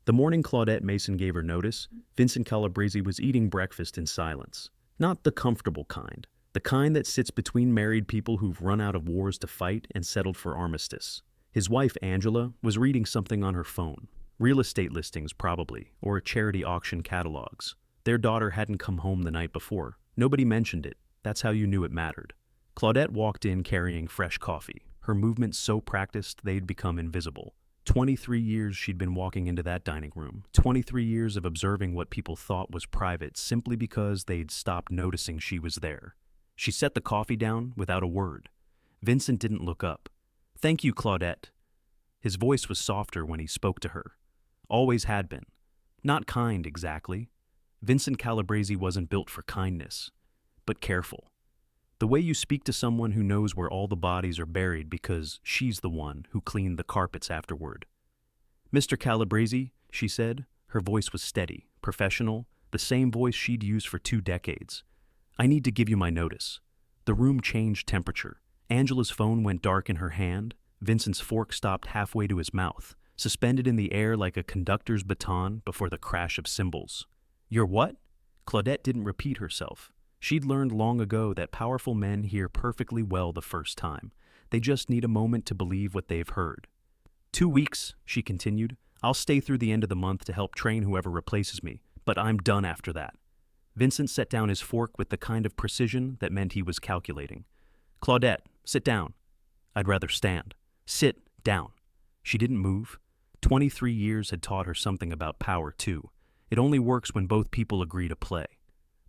The morning Claudette Mason gave her notice, Vincent Calabrese was eating breakfast in silence. Not the comfortable kind. The kind that sits between married people who've run out of wars to fight and settled for armistice. His wife, Angela, was reading something on her phone. Real estate listings, probably, or charity auction catalogs. Their daughter hadn't come home the night before. Nobody mentioned it. That's how you knew it mattered. Claudette walked in carrying fresh coffee, her movements so practiced they'd become invisible. 23 years she'd been walking into that dining room. 23 years of observing what people thought was private simply because they'd stopped noticing she was there. She set the coffee down without a word. Vincent didn't look up. "Thank you, Claudette." His voice was softer when he spoke to her. Always had been. Not kind, exactly. Vincent Calabrese wasn't built for kindness, but careful. The way you speak to someone who knows where all the bodies are buried because she's the one who cleaned the carpets afterward. "Mr. Calabrese," she said. Her voice was steady, professional, the same voice she'd used for 2 decades. "I need to give you my notice." The room changed temperature. Angela's phone went dark in her hand. Vincent's fork stopped halfway to his mouth, suspended in the air like a conductor's baton before the crash of cymbals. "You're what?" Claudette didn't repeat herself. She'd learned long ago that powerful men hear perfectly well the first time. They just need a moment to believe what they've heard. 2 weeks, she continued. "I'll stay through the end of the month to help train whoever replaces me, but I'm done after that." Vincent set down his fork with the kind of precision that meant he was calculating. "Claudette, sit down." "I'd rather stand." "Sit down." She didn't move. 23 years had taught her something about power, too. It only works when both people agree to play.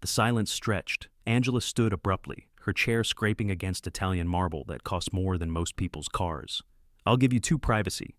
The silence stretched. Angela stood abruptly, her chair scraping against Italian marble that cost more than most people's cars. "I'll give you 2 privacy."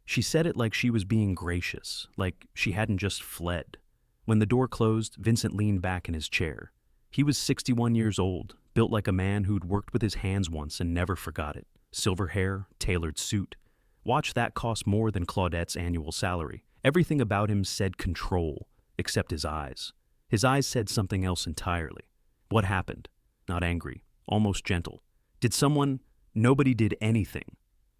She said it like she was being gracious, like she hadn't just fled. When the door closed, Vincent leaned back in his chair. He was 61 years old, built like a man who'd worked with his hands once and never forgot it. Silver hair, tailored suit. Watch that cost more than Claudette's annual salary. Everything about him said control, except his eyes. His eyes said something else entirely. What happened? Not angry, almost gentle. Did someone? Nobody did anything.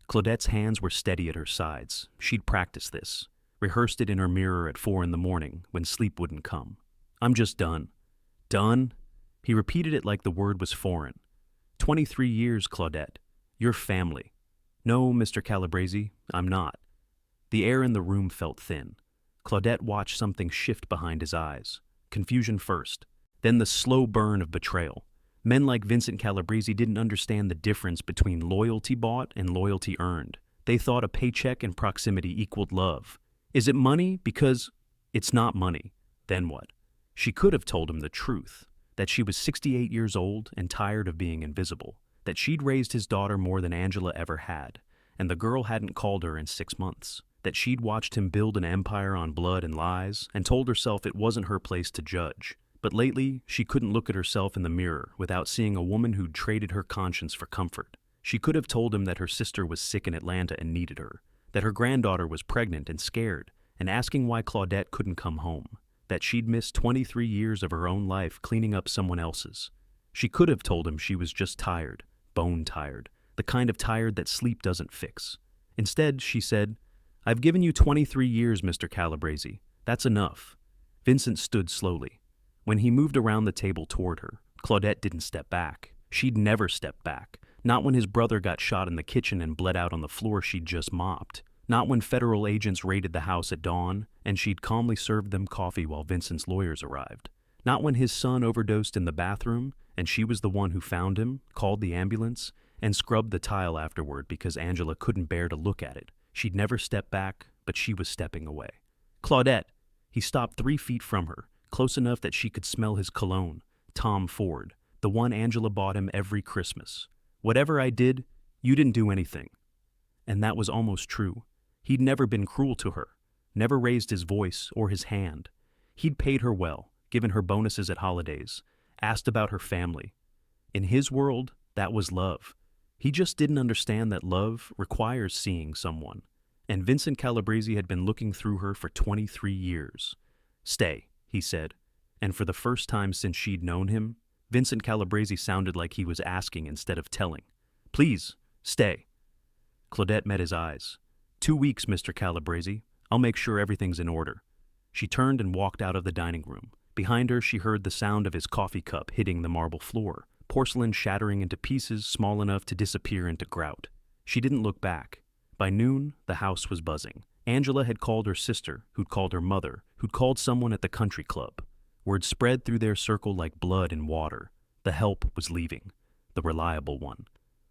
Claudette's hands were steady at her sides. She'd practiced this, rehearsed it in her mirror at 4 a.m. when sleep wouldn't come. "I'm just done." "Done?" He repeated it like the word was foreign. 23 years, Claudette. You're family." "No, Mr. Calabrese, I'm not." The air in the room felt thin. Claudette watched something shift behind his eyes. Confusion first, then the slow burn of betrayal. Men like Vincent Calabrese didn't understand the difference between loyalty bought and loyalty earned. They thought a paycheck and proximity equaled love. Is it money? Because it's not money. Then what? She could have told him the truth, that she was 68 years old and tired of being invisible, that she'd raised his daughter more than Angela ever had, and the girl hadn't called her in 6 months. That she'd watched him build an empire on blood and lies, and told herself it wasn't her place to judge. But lately, she couldn't look at herself in the mirror without seeing a woman who'd traded her conscience for comfort. She could have told him that her sister was sick in Atlanta and needed her, that her granddaughter was pregnant and scared, and asking why Claudette couldn't come home, that she'd missed 23 years of her own life cleaning up someone else's. She could have told him she was just tired, bone tired, the kind of tired that sleep doesn't fix. Instead, she said, "I've given you 23 years, Mr. Calabrese. That's enough." Vincent stood slowly. When he moved around the table toward her, Claudette didn't step back. She'd never stepped back. Not when his brother got shot in the kitchen and bled out on the floor she'd just mopped. Not when federal agents raided the house at dawn and she'd calmly served them coffee while Vincent's lawyers arrived. Not when his son overdosed in the bathroom and she was the one who found him, called the ambulance, and scrubbed the tile afterward because Angela couldn't bear to look at it. She'd never stepped back, but she was stepping away. "Claudette!" He stopped 3 feet from her, close enough that she could smell his cologne, Tom Ford, the one Angela bought him every Christmas. "Whatever I did, you didn't do anything." And that was almost true. He'd never been cruel to her, never raised his voice or his hand. He'd paid her well, given her bonuses at holidays, asked about her family. In his world, that was love. He just didn't understand that love requires seeing someone. And Vincent Calabrese had been looking through her for 23 years. "Stay," he said. And for the first time since she'd known him, Vincent Calabrese sounded like he was asking instead of telling. "Please, stay." Claudette met his eyes. 2 weeks, Mr. Calabrese. I'll I'll make sure everything's in order." She turned and walked out of the dining room. Behind her, she heard the sound of his coffee cup hitting the marble floor, porcelain shattering into pieces small enough to disappear into grout. She didn't look back. By noon, the house was buzzing. Angela had called her sister, who'd called her mother, who'd called someone at the country club. Word spread through their circle like blood in water. The help was leaving. The reliable one.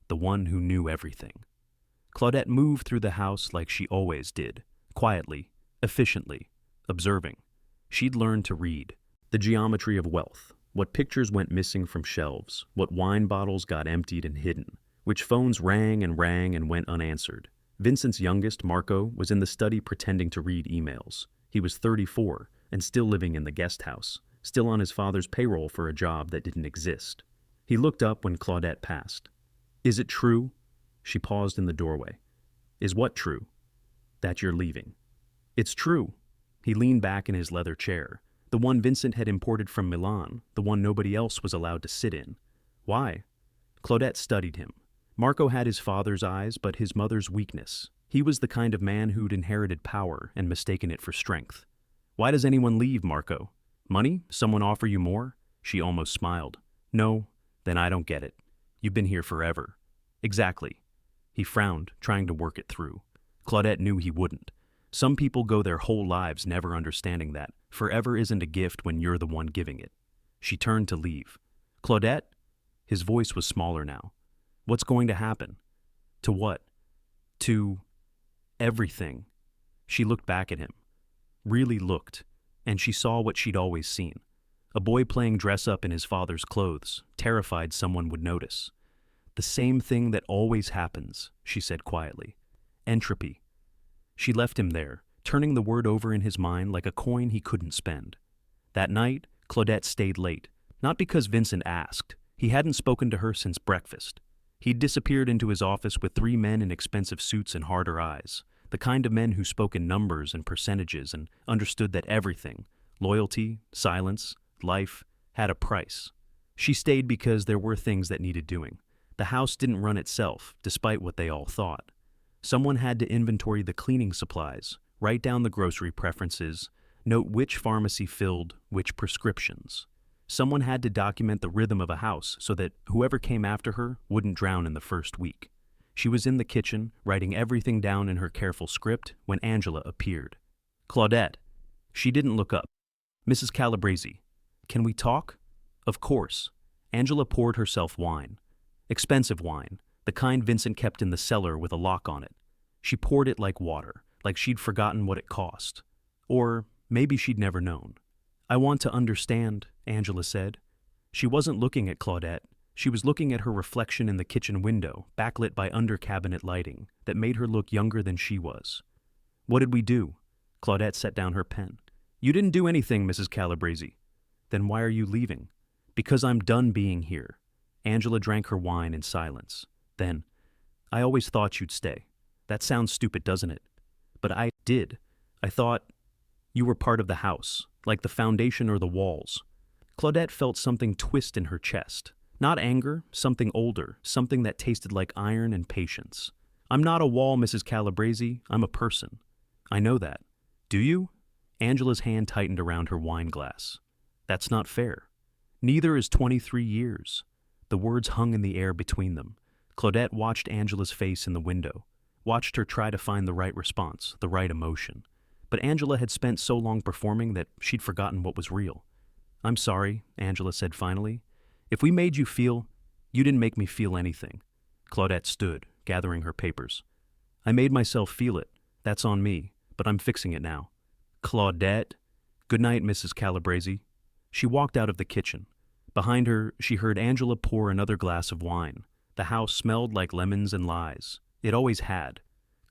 The one who knew everything. Claudette moved through the house like she always did. Quietly, efficiently, observing. She'd learned to read. The geometry of wealth. What pictures went missing from shelves. What wine bottles got emptied and hidden. Which phones rang and went unanswered. Vincent's youngest, Marco, was in the study pretending to read emails. He was 34 and still living in the guest house, still on his father's payroll for a job that didn't exist. He looked up when Claudette passed. "Is it true?" She paused in the doorway. "Is what true?" "That you're leaving." "It's true." He leaned back in his leather chair, the one Vincent had imported from Milan, the one nobody else was allowed to sit in. "Why?" Claudette studied him. Marco had his father's eyes, but his mother's weakness. He was the kind of man who'd inherited power and mistaken it for strength. "Why does anyone leave, Marco? Money? Someone offer you more?" She almost smiled. "No, then I don't get it. You've been here forever." "Exactly." He frowned, trying to work it through. Claudette knew he wouldn't. Some people go their whole lives never understanding that forever isn't a gift when you're the one giving it. She turned to leave. "Claudette?" His voice was smaller now. "What's going to happen?" "To what?" "To everything." She looked back at him. Really looked, and she saw what she'd always seen. A boy playing dress-up in his father's clothes, terrified someone would notice. "The same thing that always happens," she said quietly. "Entropy." She left him there, turning the word over in his mind like a coin he couldn't spend. That night, Claudette stayed late, not because Vincent asked. He hadn't spoken to her since breakfast. He'd disappeared into his office with 3 men in expensive suits and harder eyes, the kind of men who spoke in numbers and percentages and understood that everything, loyalty, silence, life, had a price. She stayed because there were things that needed doing. The house didn't run itself, despite what they all thought. Someone had to inventory the cleaning supplies, write down the grocery preferences, note which pharmacy filled which prescriptions. Someone had to document the rhythm of a house so that whoever came after her wouldn't drown in the first week. She was in the kitchen, writing everything down in her careful script, when Angela appeared. "Claudette." She didn't look up. "Mrs. Calabrese. Can we talk?" "Of course." Angela poured herself wine. Expensive wine, the kind Vincent kept in the cellar with a lock on it. She poured it like water, like she'd forgotten what it cost. Or maybe she'd never known. "I want to understand," Angela said. She wasn't looking at Claudette. She was looking at her reflection in the kitchen window, backlit by under-cabinet lighting, that made her look younger than she was. "What did we do?" Claudette set down her pen. "You didn't do anything, Mrs. Calabrese." "Then why are you leaving?" "Because I'm done being here." Angela drank her wine in silence. Then, "I always thought you'd stay. That sounds stupid, doesn't it? But I did. I thought you were part of the house, like the foundation or the walls." Claudette felt something twist in her chest. Not anger, something older, something that tasted like iron and patience. "I'm not a wall, Mrs. Calabrese. I'm a person." "I know that." "Do you?" Angela's hand tightened around her wine glass. "That's not fair." "Neither is 23 years." The words hung in the air between them. Claudette watched Angela's face in the window, watched her try to find the right response, the right emotion. But Angela had spent so long performing that she'd forgotten what was real. "I'm sorry," Angela said finally. "If we made you feel, you didn't make me feel anything." Claudette stood, gathering her papers. "I made myself feel it. That's on me, but I'm fixing it now." "Claudette." "Good night, Mrs. Calabrese." She walked out of the kitchen. Behind her, she heard Angela pour another glass of wine. The house smelled like lemons and lies. It always had.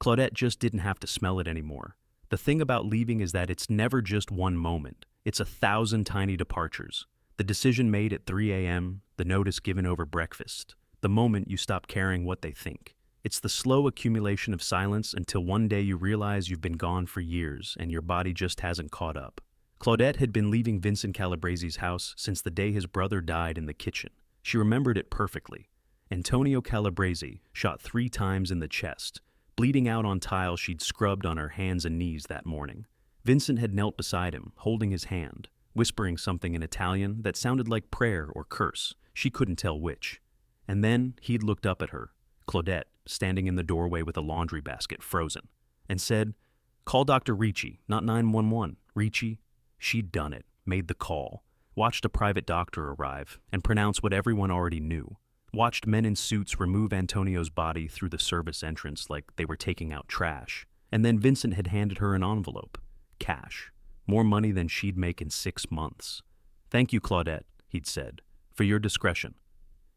Claudette just didn't have to smell it anymore. The thing about leaving is that it's never just one moment. It's 1,000 tiny departures. The decision made at 3 a.m., the notice given over breakfast, the moment you stop caring what they think. It's the slow accumulation of silence until one day you realize you've been gone for years and your body just hasn't caught up. Claudette had been leaving Vincent Calabrese's house since the day his brother died in the kitchen. She remembered it perfectly. Antonio Calabrese, shot 3 times in the chest, bleeding out on tile she'd scrubbed on her hands and knees that morning. Vincent had knelt beside him, holding his hand, whispering something in Italian that sounded like prayer or curse. She couldn't tell which. And then he'd looked up at her, Claudette, standing in the doorway with a laundry basket, frozen, and said, "Call Dr. Ricci, not 911. Ricci." She'd done it, made the call, watched a private doctor arrive and pronounce what everyone already knew, watched men in suits remove Antonio's body through the service entrance like they were taking out trash, and then Vincent had handed her an envelope. Cash. More money than she'd make in 6 months. "Thank you, Claudette," he'd said, "for your discretion."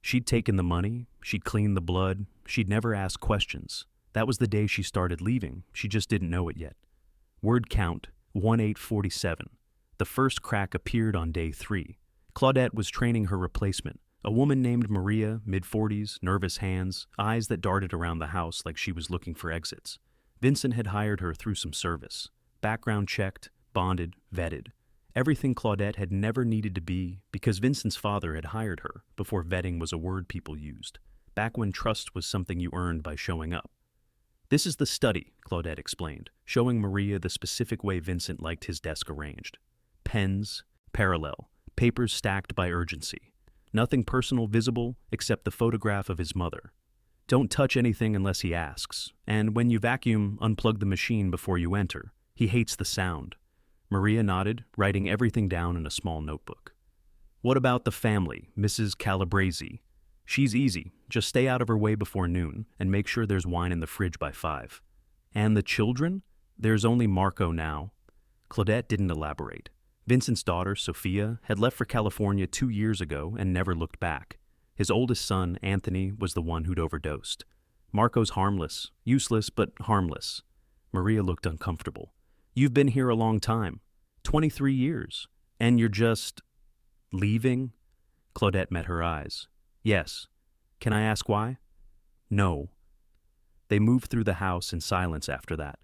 She'd taken the money, she'd cleaned the blood, she'd never asked questions. That was the day she started leaving, she just didn't know it yet. Word count, 1847. The first crack appeared on day 3. Claudette was training her replacement, a woman named Maria, mid-40s, nervous hands, eyes that darted around the house like she was looking for exits. Vincent had hired her through some service. Background checked, bonded, vetted. Everything Claudette had never needed to be because Vincent's father had hired her before vetting was a word people used, back when trust was something you earned by showing up. "This is the study," Claudette explained, showing Maria the specific way Vincent liked his desk arranged. Pens, parallel, papers stacked by urgency. Nothing personal visible except the photograph of his mother. Don't touch anything unless he asks, and when you vacuum, unplug the machine before you enter. He hates the sound. Maria nodded, writing everything down in a small notebook. "What about the family, Mrs. Calabrese? She's easy. Just stay out of her way before noon, and make sure there's wine in the fridge by 5. And the children? There's only Marco now." Claudette didn't elaborate. Vincent's daughter, Sophia, had left for California 2 years ago and never looked back. His oldest son, Anthony, was the one who'd overdosed. Marco's harmless, useless but harmless. Maria looked uncomfortable. "You've been here a long time, 23 years, and you're just leaving?" Claudette met her eyes. "Yes. Can I ask why?" "No." They moved through the house in silence after that.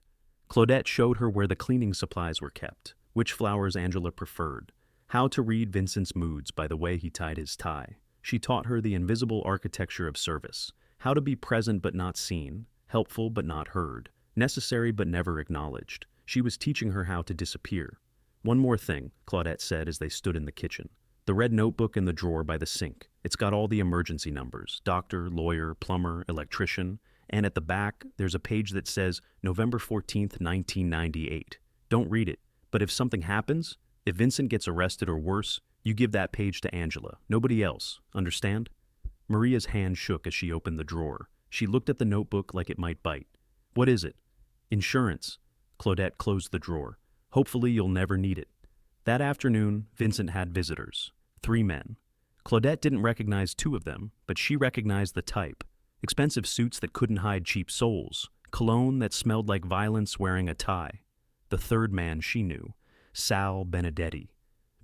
Claudette showed her where the cleaning supplies were kept, which flowers Angela preferred, how to read Vincent's moods by the way he tied his tie. She taught her the invisible architecture of service, how to be present but not seen, helpful but not heard, necessary but never acknowledged. She was teaching her how to disappear. "One more thing," Claudette said as they stood in the kitchen. "The red notebook in the drawer by the sink. It's got all the emergency numbers, doctor, lawyer, plumber, electrician, and at the back, there's a page that says November 14th, 1998. Don't read it, but if something happens, if Vincent gets arrested or worse, you give that page to Angela, nobody else, understand?" Maria's hand shook as she opened the drawer. She looked at the notebook like it might bite. "What is it?" "Insurance." Claudette closed the drawer. "Hopefully you'll never need it." That afternoon, Vincent had visitors. 3 men. Claudette didn't recognize 2 of them, but she recognized the type. Expensive suits that couldn't hide cheap souls. Cologne that smelled like violence wearing a tie. The 3rd man she knew, Sal Benedetti.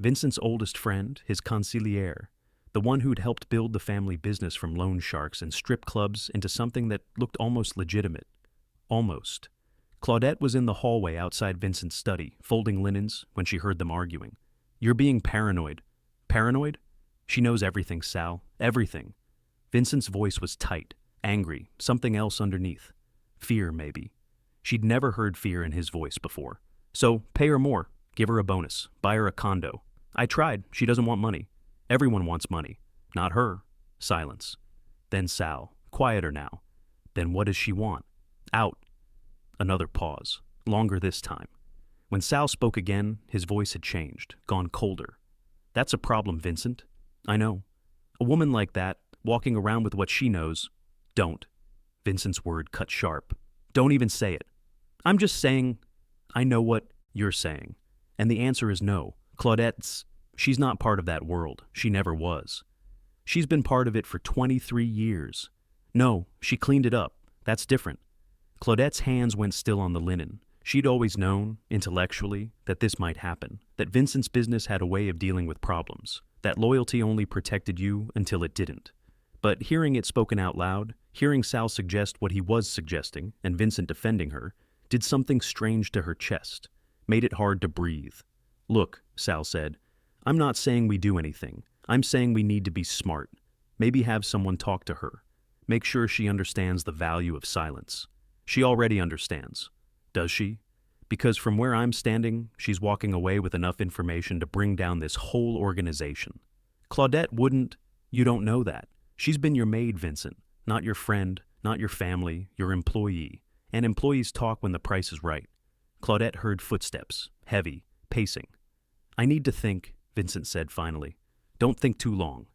Vincent's oldest friend, his consigliere. The one who'd helped build the family business from loan sharks and strip clubs into something that looked almost legitimate. Almost. Claudette was in the hallway outside Vincent's study, folding linens, when she heard them arguing. "You're being paranoid." "Paranoid?" "She knows everything, Sal. Everything." Vincent's voice was tight, angry, something else underneath. Fear, maybe. She'd never heard fear in his voice before. "So, pay her more. Give her a bonus. Buy her a condo." "I tried. She doesn't want money." "Everyone wants money." "Not her." Silence. Then Sal, quieter now. "Then what does she want?" "Out." Another pause, longer this time. When Sal spoke again, his voice had changed, gone colder. "That's a problem, Vincent. I know. A woman like that, walking around with what she knows, don't." Vincent's word cut sharp. "Don't even say it." "I'm just saying, I know what you're saying. And the answer is no. She's not part of that world. She never was. She's been part of it for 23 years. No, she cleaned it up. That's different." Claudette's hands went still on the linen. She'd always known, intellectually, that this might happen, that Vincent's business had a way of dealing with problems, that loyalty only protected you until it didn't. But hearing it spoken out loud, hearing Sal suggest what he was suggesting, and Vincent defending her, did something strange to her chest, made it hard to breathe. "Look," Sal said, "I'm not saying we do anything. I'm saying we need to be smart. Maybe have someone talk to her. Make sure she understands the value of silence. She already understands. Does she? Because from where I'm standing, she's walking away with enough information to bring down this whole organization. Claudette wouldn't. You don't know that. She's been your maid, Vincent, not your friend, not your family, your employee. And employees talk when the price is right. Claudette heard footsteps, heavy, pacing. I need to think, Vincent said finally. Don't think too long.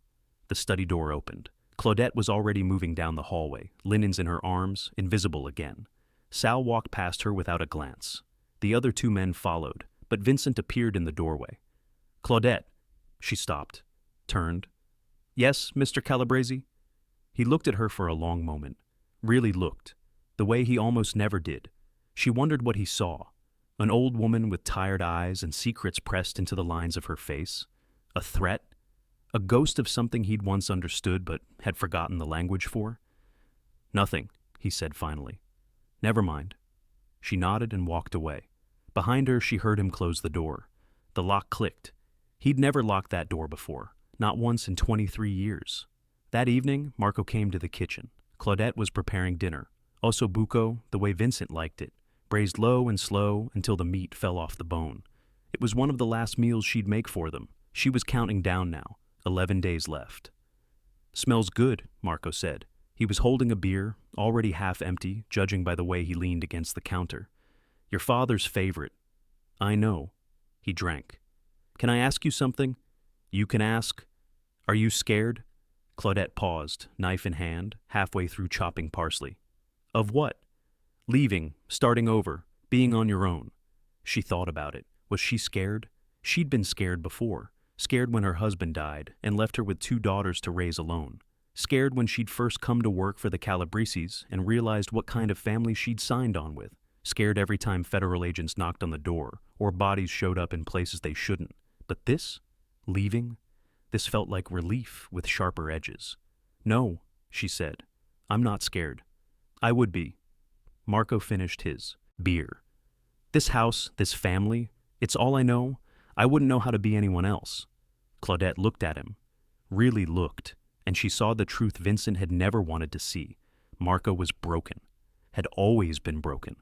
The study door opened. Claudette was already moving down the hallway, linens in her arms, invisible again. Sal walked past her without a glance. The other two men followed, but Vincent appeared in the doorway. Claudette. She stopped, turned. Yes, Mr. Calabrese? He looked at her for a long moment. Really looked. The way he almost never did. She wondered what he saw. An old woman with tired eyes and secrets pressed into the lines of her face. A threat? A ghost of something he'd once understood but had forgotten the language for? Nothing, he said finally. Never mind. She nodded and walked away. Behind her, she heard him close the door. The lock clicked. He'd never locked that door before, not once in 23 years. That evening, Marco came to the kitchen. Claudette was preparing dinner. Osso buco, the way Vincent liked it, braised low and slow until the meat fell off the bone. It was one of the last meals she'd make for them. She was counting down now, 11 days left. Smells good, Marco said. He was holding a beer, already half empty, judging by the way he leaned against the counter. Your father's favorite. I know. He drank. Can I ask you something? You can ask. Are you scared? Claudette paused, knife in hand, halfway through chopping parsley. Of what? Leaving, starting over, being on your own. She thought about it. Was she scared? She'd been scared before. Scared when her husband died and left her with 2 daughters to raise alone. Scared when she'd first come to work for the Calabreses and realized what kind of family she'd signed on with. Scared every time federal agents knocked on the door or bodies showed up in places they shouldn't. But this? Leaving? This felt like relief with sharper edges. No, she said. I'm not scared. I would be. Marco finished his beer. This house, this family, it's all I know. I wouldn't know how to be anyone else. Claudette looked at him. Really looked. And she saw the truth Vincent had never wanted to see. Marco was broken. Had always been broken.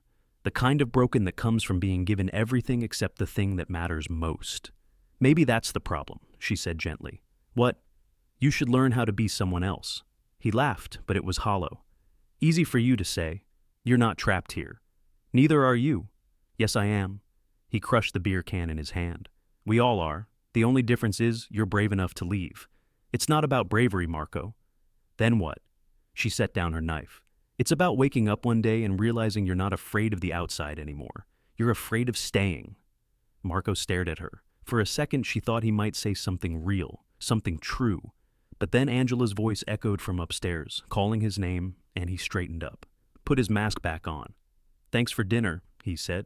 The kind of broken that comes from being given everything except the thing that matters most. Maybe that's the problem, she said gently. What? You should learn how to be someone else. He laughed, but it was hollow. Easy for you to say. You're not trapped here. Neither are you. Yes, I am. He crushed the beer can in his hand. We all are. The only difference is you're brave enough to leave. It's not about bravery, Marco. Then what? She set down her knife. It's about waking up one day and realizing you're not afraid of the outside anymore. You're afraid of staying. Marco stared at her. For a second, she thought he might say something real, something true. But then Angela's voice echoed from upstairs, calling his name, and he straightened up. Put his mask back on. Thanks for dinner, he said,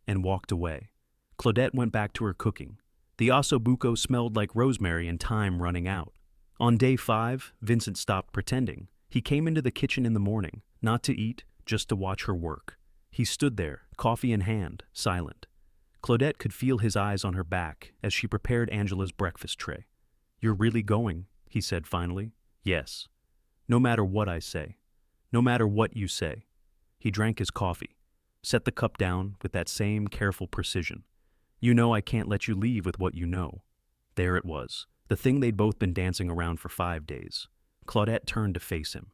and walked away. Claudette went back to her cooking. The osso buco smelled like rosemary and thyme running out. On day 5, Vincent stopped pretending. He came into the kitchen in the morning, not to eat, just to watch her work. He stood there, coffee in hand, silent. Claudette could feel his eyes on her back as she prepared Angela's breakfast tray. You're really going, he said finally. Yes. No matter what I say. No matter what you say. He drank his coffee, set the cup down with that same careful precision. You know I can't let you leave with what you know. There it was, the thing they'd both been dancing around for 5 days. Claudette turned to face him.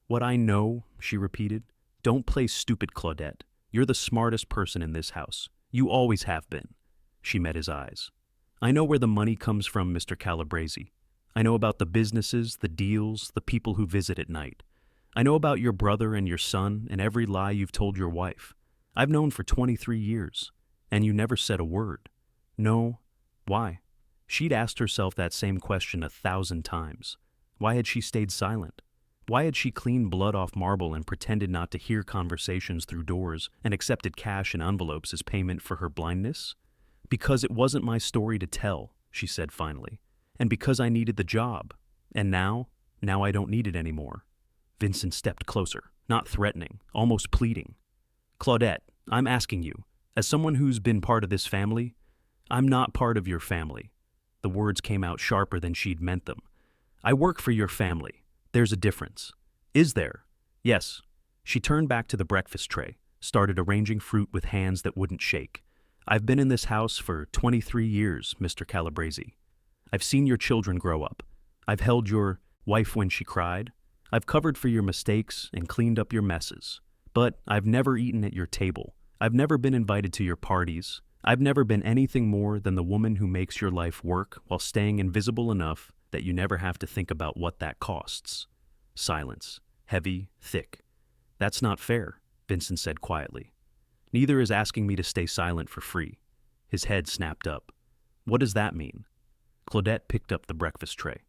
What I know, she repeated. Don't play stupid, Claudette. You're the smartest person in this house. You always have been. She met his eyes. I know where the money comes from, Mr. Calabrese. I know about the businesses, the deals, the people who visit at night. I know about your brother and your son and every lie you've told your wife. I've known for 23 years. And you never said a word. No. Why? She'd asked herself that same question 1,000 times. Why had she stayed silent? Why had she cleaned blood off marble and pretended not to hear conversations through doors and accepted cash in envelopes as payment for her blindness? Because it wasn't my story to tell, she said finally. And because I needed the job. And now I don't need it anymore. Vincent stepped closer, not threatening, almost pleading. Claudette, I'm asking you, as someone who's been part of this family, I'm not part of your family. The words came out sharper than she'd meant them. I work for your family. There's a difference. Is there? Yes. She turned back to the breakfast tray, started arranging fruit with hands that wouldn't shake. I've been in this house for 23 years, Mr. Calabrese. I've seen your children grow up. I've held your wife when she cried. I've covered for your mistakes and cleaned up your messes. But I've never eaten at your table. I've never been invited to your parties. I've never been anything more than the woman who makes your life work while staying invisible enough that you never have to think about what that costs. Silence. Heavy, thick. That's not fair, Vincent said quietly. Neither is asking me to stay silent for free. His head snapped up. What does that mean? Claudette picked up the breakfast tray.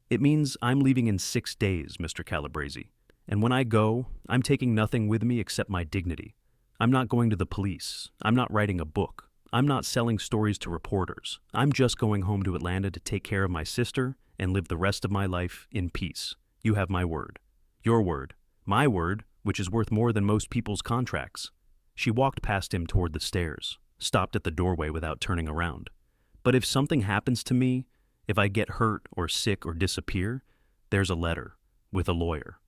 It means I'm leaving in 6 days, Mr. Calabrese. And when I go, I'm taking nothing with me except my dignity. I'm not going to the police. I'm not writing a book. I'm not selling stories to reporters. I'm just going home to Atlanta to take care of my sister and live the rest of my life in peace. You have my word. Your word. My word, which is worth more than most people's contracts. She walked past him toward the stairs, stopped at the doorway without turning around. But if something happens to me, if I get hurt or sick or disappear, there's a letter with a lawyer.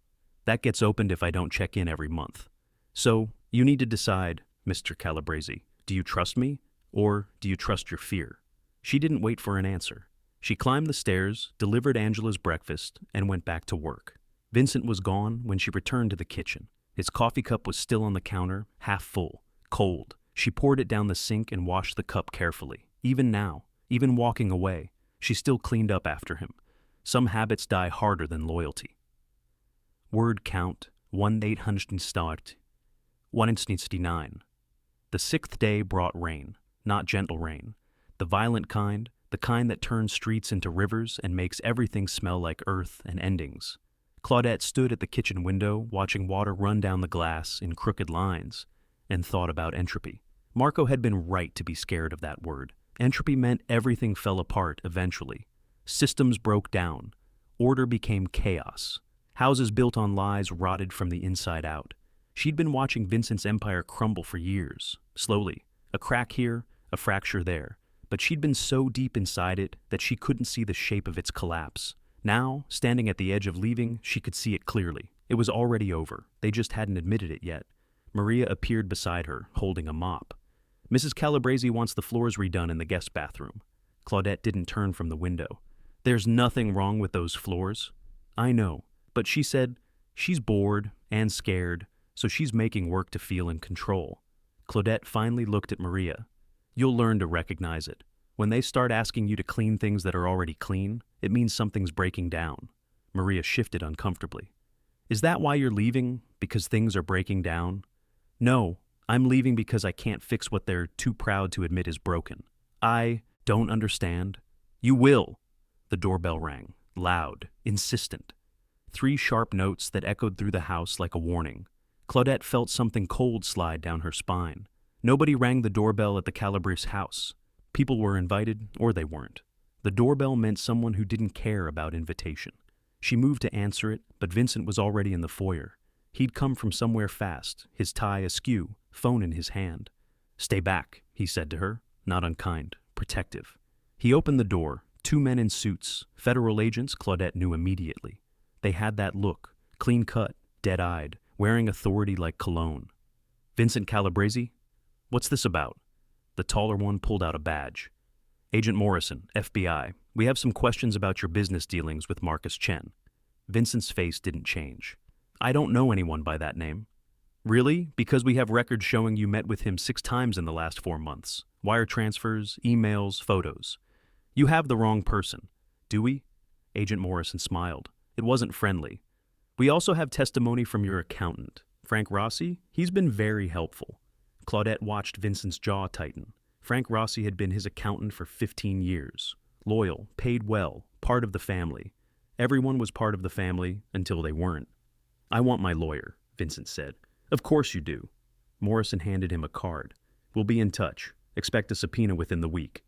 That gets opened if I don't check in every month. So you need to decide, Mr. Calabrese, do you trust me or do you trust your fear? She didn't wait for an answer. She climbed the stairs, delivered Angela's breakfast, and went back to work. Vincent was gone when she returned to the kitchen. His coffee cup was still on the counter, half full, cold. She poured it down the sink and washed the cup carefully. Even now, even walking away, she still cleaned up after him. Some habits die harder than loyalty. Word count 169. The 6th day brought rain, not gentle rain. The violent kind, the kind that turns streets into rivers and makes everything smell like earth and endings. Claudette stood at the kitchen window, watching water run down the glass in crooked lines, and thought about entropy. Marco had been right to be scared of that word. Entropy meant everything fell apart eventually. Systems broke down. Order became chaos. Houses built on lies rotted from the inside out. She'd been watching Vincent's empire crumble for years, slowly. A crack here, a fracture there. But she'd been so deep inside it that she couldn't see the shape of its collapse. Now, standing at the edge of leaving, she could see it clearly. It was already over. They just hadn't admitted it yet. Maria appeared beside her, holding a mop. Mrs. Calabrese wants the floors redone in the guest bathroom. Claudette didn't turn from the window. There's nothing wrong with those floors. I know, but she said she's bored and scared, so she's making work to feel in control. Claudette finally looked at Maria. You'll learn to recognize it. When they start asking you to clean things that are already clean, it means something's breaking down. Maria shifted uncomfortably. Is that why you're leaving? Because things are breaking down? No, I'm leaving because I can't fix what they're too proud to admit is broken. I don't understand. You will. The doorbell rang, loud, insistent. 3 sharp notes that echoed through the house like a warning. Claudette felt something cold slide down her spine. Nobody rang the doorbell at the Calabrese house. People were invited, or they weren't. The doorbell meant someone who didn't care about invitation. She moved to answer it, but Vincent was already in the foyer. He'd come from somewhere fast, his tie askew, phone in his hand. Stay back, he said to her, not unkind, protective. He opened the door. 2 men in suits, federal agents, Claudette knew immediately. They had that look, clean-cut, dead-eyed, wearing authority like cologne. Vincent Calabrese? What's this about? The taller one pulled out a badge. Agent Morrison, FBI. We have some questions about your business dealings with Marcus Chen. Vincent's face didn't change. I don't know anyone by that name. Really? Because we have records showing you met with him 6 times in the last 4 months. Wire transfers, emails, photos. You have the wrong person. Do we? Agent Morrison smiled. It wasn't friendly. We also have testimony from your accountant, Frank Rossi. He's been very helpful. Claudette watched Vincent's jaw tighten. Frank Rossi had been his accountant for 15 years. Loyal, paid well, part of the family. Everyone was part of the family until they weren't. I want my lawyer, Vincent said. Of course you do. Morrison handed him a card. We'll be in touch. Expect a subpoena within the week.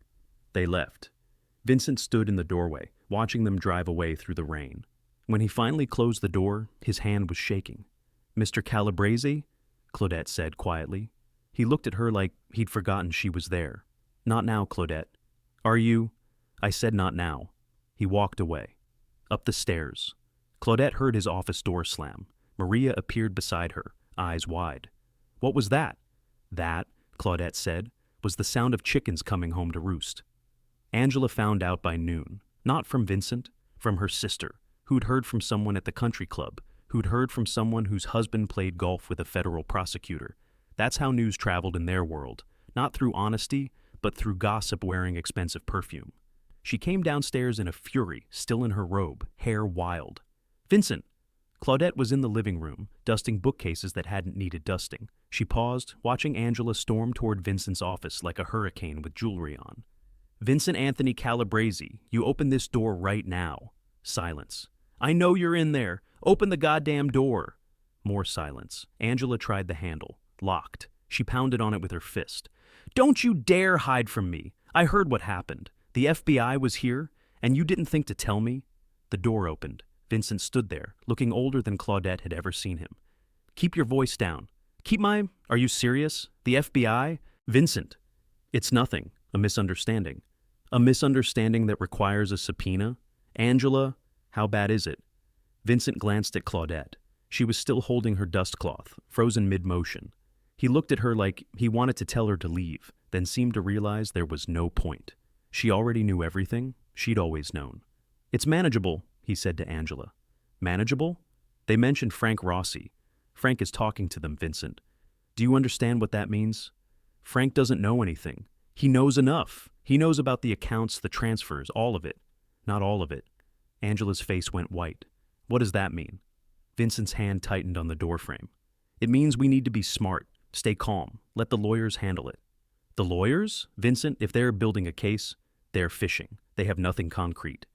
They left. Vincent stood in the doorway, watching them drive away through the rain. When he finally closed the door, his hand was shaking. Mr. Calabrese? Claudette said quietly. He looked at her like he'd forgotten she was there. Not now, Claudette. Are you? I said not now. He walked away. Up the stairs. Claudette heard his office door slam. Maria appeared beside her, eyes wide. What was that? That, Claudette said, was the sound of chickens coming home to roost. Angela found out by noon, not from Vincent, from her sister, who'd heard from someone at the country club, who'd heard from someone whose husband played golf with a federal prosecutor. That's how news traveled in their world, not through honesty, but through gossip wearing expensive perfume. She came downstairs in a fury, still in her robe, hair wild. Vincent! Claudette was in the living room, dusting bookcases that hadn't needed dusting. She paused, watching Angela storm toward Vincent's office like a hurricane with jewelry on. Vincent Anthony Calabrese, you open this door right now. Silence. I know you're in there. Open the goddamn door. More silence. Angela tried the handle. Locked. She pounded on it with her fist. Don't you dare hide from me. I heard what happened. The FBI was here, and you didn't think to tell me? The door opened. Vincent stood there, looking older than Claudette had ever seen him. Keep your voice down. Are you serious? The FBI? Vincent. It's nothing. A misunderstanding. A misunderstanding that requires a subpoena? Angela, how bad is it? Vincent glanced at Claudette. She was still holding her dust cloth, frozen mid-motion. He looked at her like he wanted to tell her to leave, then seemed to realize there was no point. She already knew everything. She'd always known. It's manageable, he said to Angela. Manageable? They mentioned Frank Rossi. Frank is talking to them, Vincent. Do you understand what that means? Frank doesn't know anything. He knows enough. He knows about the accounts, the transfers, all of it. Not all of it. Angela's face went white. What does that mean? Vincent's hand tightened on the doorframe. It means we need to be smart, stay calm, let the lawyers handle it. The lawyers? Vincent, if they're building a case, they're fishing. They have nothing concrete.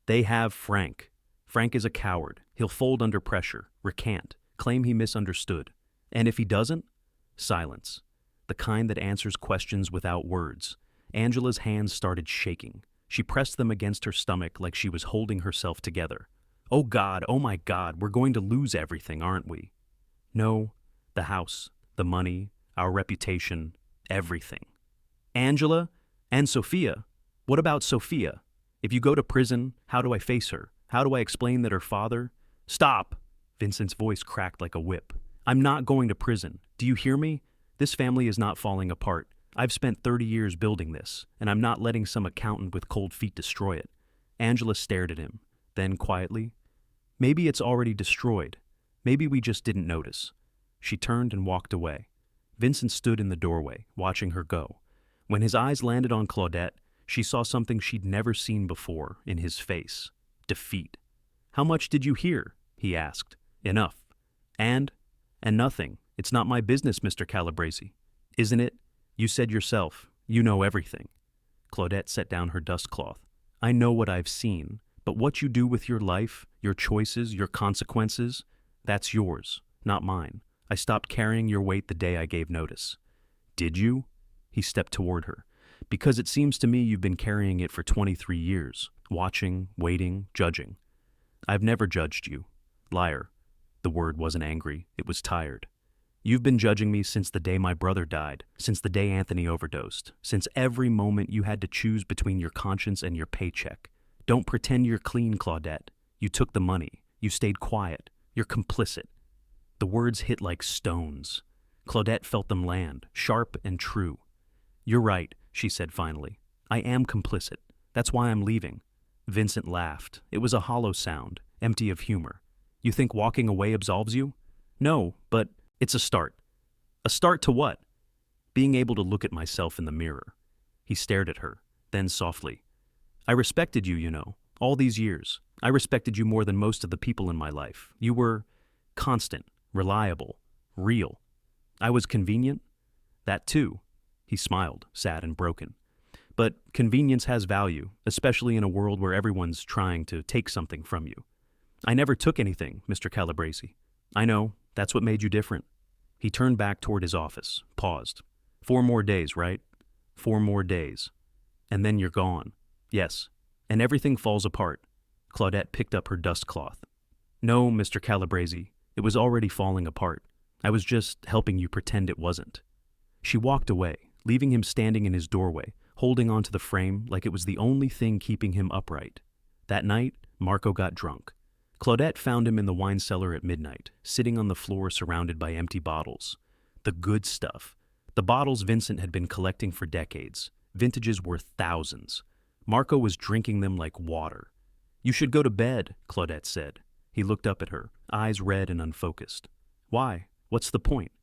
They have Frank. Frank is a coward. He'll fold under pressure, recant, claim he misunderstood. And if he doesn't? Silence. The kind that answers questions without words. Angela's hands started shaking. She pressed them against her stomach like she was holding herself together. Oh God, oh my God, we're going to lose everything, aren't we? No, the house, the money, our reputation, everything. Angela and Sophia. What about Sophia? If you go to prison, how do I face her? How do I explain that her father? Stop! Vincent's voice cracked like a whip. I'm not going to prison. Do you hear me? This family is not falling apart. I've spent 30 years building this, and I'm not letting some accountant with cold feet destroy it. Angela stared at him. Then, quietly, maybe it's already destroyed. Maybe we just didn't notice. She turned and walked away. Vincent stood in the doorway, watching her go. When his eyes landed on Claudette, she saw something she'd never seen before in his face. Defeat. How much did you hear? He asked. Enough. And nothing. It's not my business, Mr. Calabrese. Isn't it? You said yourself. You know everything. Claudette set down her dust cloth. I know what I've seen, but what you do with your life, your choices, your consequences, that's yours, not mine. I stopped carrying your weight the day I gave notice. Did you? He stepped toward her. Because it seems to me you've been carrying it for 23 years, watching, waiting, judging. I've never judged you. Liar. The word wasn't angry, it was tired. You've been judging me since the day my brother died, since the day Anthony overdosed, since every moment you had to choose between your conscience and your paycheck. Don't pretend you're clean, Claudette. You took the money. You stayed quiet. You're complicit. The words hit like stones. Claudette felt them land, sharp and true. You're right, she said finally. I am complicit. That's why I'm leaving. Vincent laughed. It was a hollow sound, empty of humor. You think walking away absolves you? No, but it's a start. A start to what? Being able to look at myself in the mirror. He stared at her, then softly. I respected you, you know, all these years. I respected you more than most of the people in my life. You were constant, reliable, real. I was convenient? That too. He smiled, sad and broken. But convenience has value, especially in a world where everyone's trying to take something from you. I never took anything, Mr. Calabrese. I know, that's what made you different. He turned back toward his office, paused. 4 more days, right? 4 more days. And then you're gone. Yes. And everything falls apart. Claudette picked up her dust cloth. No, Mr. Calabrese, it was already falling apart. I was just helping you pretend it wasn't. She walked away, leaving him standing in his doorway, holding onto the frame like it was the only thing keeping him upright. That night, Marco got drunk. Claudette found him in the wine cellar at midnight, sitting on the floor surrounded by empty bottles. The good stuff. The bottles Vincent had been collecting for decades, vintages worth thousands. Marco was drinking them like water. "You should go to bed," Claudette said. He looked up at her, eyes red and unfocused. "Why? What's the point?"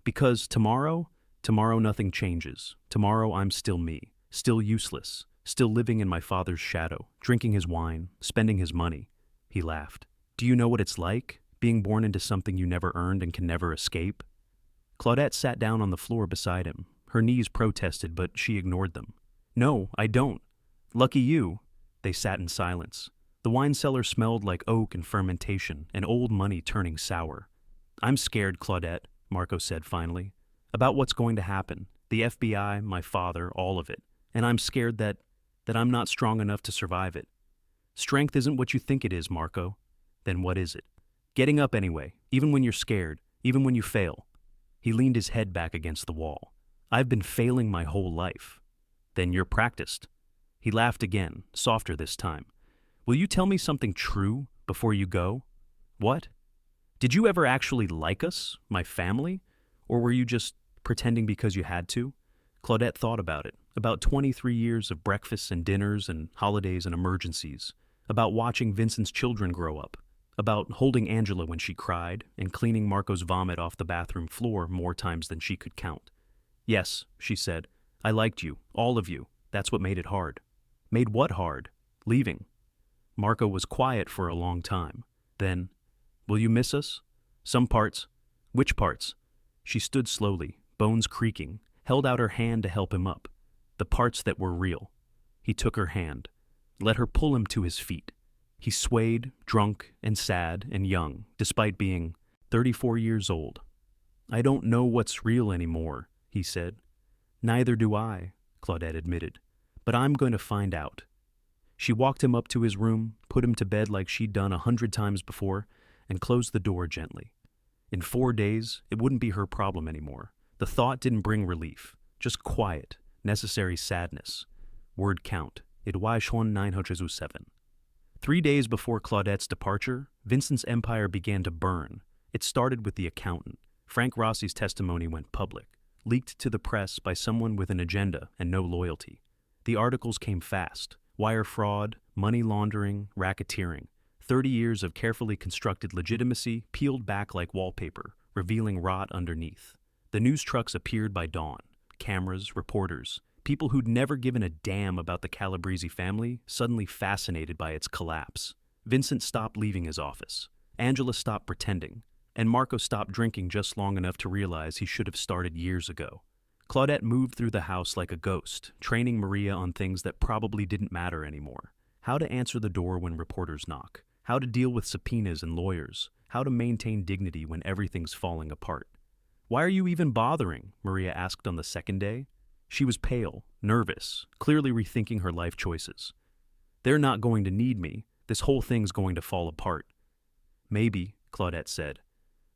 "Because tomorrow nothing changes. Tomorrow I'm still me, still useless, still living in my father's shadow, drinking his wine, spending his money." He laughed. "Do you know what it's like, being born into something you never earned and can never escape?" Claudette sat down on the floor beside him. Her knees protested, but she ignored them. "No, I don't." "Lucky you." They sat in silence. The wine cellar smelled like oak and fermentation, and old money turning sour. "I'm scared, Claudette," Marco said finally, "about what's going to happen. The FBI, my father, all of it. And I'm scared that I'm not strong enough to survive it." "Strength isn't what you think it is, Marco." "Then what is it?" "Getting up anyway, even when you're scared, even when you fail." He leaned his head back against the wall. "I've been failing my whole life." "Then you're practiced." He laughed again, softer this time. "Will you tell me something true before you go?" "What?" "Did you ever actually like us, my family? Or were you just pretending because you had to?" Claudette thought about it, about 23 years of breakfasts and dinners and holidays and emergencies, about watching Vincent's children grow up, about holding Angela when she cried and cleaning Marco's vomit off the bathroom floor more times than she could count. "Yes," she said, "I liked you, all of you. That's what made it hard." "Made what hard?" "Leaving." Marco was quiet for a long time. Then, "Will you miss us?" "Some parts." "Which parts?" She stood slowly, bones creaking, held out her hand to help him up. "The parts that were real." He took her hand, let her pull him to his feet. He swayed, drunk and sad and young, despite being 34 years old. "I don't know what's real anymore," he said. "Neither do I," Claudette admitted. "But I'm going to find out." She walked him up to his room, put him to bed like she'd done 100 times before, and closed the door gently. In 4 days, it wouldn't be her problem anymore. The thought didn't bring relief, just quiet, necessary sadness. Word count. It was 907. 3 days before Claudette's departure, Vincent's empire began to burn. It started with the accountant. Frank Rossi's testimony went public, leaked to the press by someone with an agenda and no loyalty. The articles came fast. Wire fraud, money laundering, racketeering. 30 years of carefully constructed legitimacy peeled back like wallpaper, revealing rot underneath. The news trucks appeared by dawn. Cameras, reporters, people who'd never given a damn about the Calabrese family, suddenly fascinated by its collapse. Vincent stopped leaving his office. Angela stopped pretending. And Marco stopped drinking just long enough to realize he should have started years ago. Claudette moved through the house like a ghost, training Maria on things that probably didn't matter anymore. How to answer the door when reporters knock. How to deal with subpoenas and lawyers. How to maintain dignity when everything's falling apart. "Why are you even bothering?" Maria asked on the second day. She was pale, nervous, clearly rethinking her life choices. "They're not going to need me. This whole thing's going to fall apart." "Maybe," Claudette said,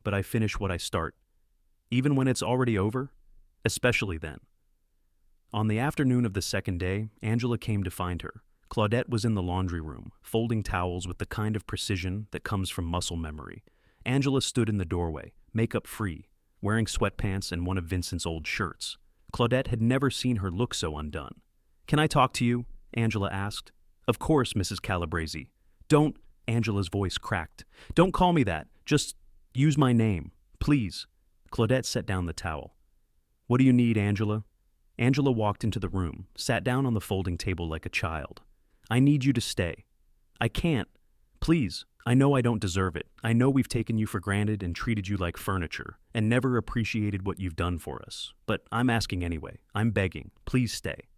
"but I finish what I start. Even when it's already over? Especially then." On the afternoon of the second day, Angela came to find her. Claudette was in the laundry room, folding towels with the kind of precision that comes from muscle memory. Angela stood in the doorway, makeup free, wearing sweatpants and one of Vincent's old shirts. Claudette had never seen her look so undone. "Can I talk to you?" Angela asked. "Of course, Mrs. Calabrese." "Don't," Angela's voice cracked. "Don't call me that. Just use my name, please." Claudette set down the towel. "What do you need, Angela?" Angela walked into the room, sat down on the folding table like a child. "I need you to stay." "I can't. Please. I know I don't deserve it. I know we've taken you for granted and treated you like furniture, and never appreciated what you've done for us. But I'm asking anyway. I'm begging. Please stay."